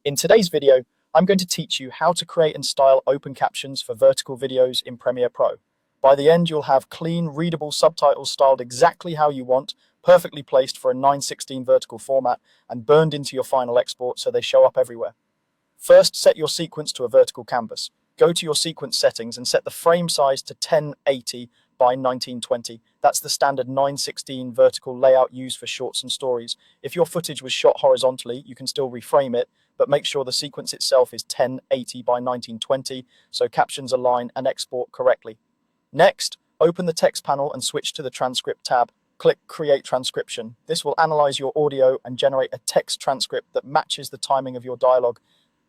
In today's video, I'm going to teach you how to create and style open captions for vertical videos in Premiere Pro. By the end, you'll have clean, readable subtitles styled exactly how you want, perfectly placed for a 9:16 vertical format, and burned into your final export so they show up everywhere. First, set your sequence to a vertical canvas. Go to your sequence settings and set the frame size to 1080 by 1920. That's the standard 9:16 vertical layout used for shorts and stories. If your footage was shot horizontally, you can still reframe it, but make sure the sequence itself is 1080 by 1920 so captions align and export correctly. Next, open the text panel and switch to the transcript tab. Click Create Transcription. This will analyze your audio and generate a text transcript that matches the timing of your dialogue.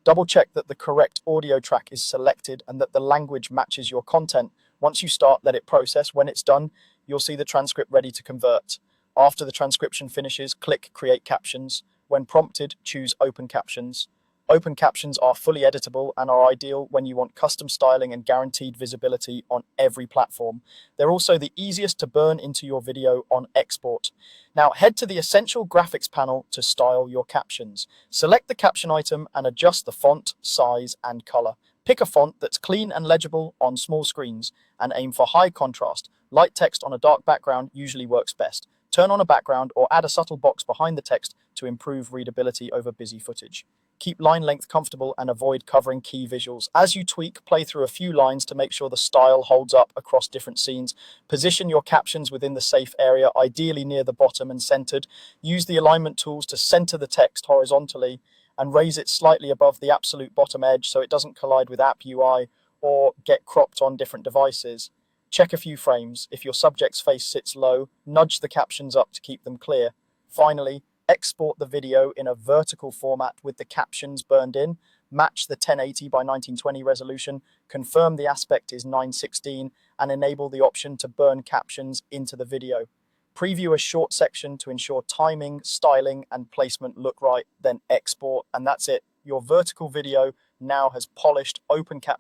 Double check that the correct audio track is selected and that the language matches your content. Once you start, let it process. When it's done, you'll see the transcript ready to convert. After the transcription finishes, click Create Captions. When prompted, choose Open Captions. Open captions are fully editable and are ideal when you want custom styling and guaranteed visibility on every platform. They're also the easiest to burn into your video on export. Now head to the Essential Graphics panel to style your captions. Select the caption item and adjust the font, size, and color. Pick a font that's clean and legible on small screens and aim for high contrast. Light text on a dark background usually works best. Turn on a background or add a subtle box behind the text to improve readability over busy footage. Keep line length comfortable and avoid covering key visuals. As you tweak, play through a few lines to make sure the style holds up across different scenes. Position your captions within the safe area, ideally near the bottom and centered. Use the alignment tools to center the text horizontally and raise it slightly above the absolute bottom edge so it doesn't collide with app UI or get cropped on different devices. Check a few frames. If your subject's face sits low, nudge the captions up to keep them clear. Finally, export the video in a vertical format with the captions burned in, match the 1080 by 1920 resolution, confirm the aspect is 9:16, and enable the option to burn captions into the video. Preview a short section to ensure timing, styling, and placement look right, then export, and that's it. Your vertical video now has polished open captions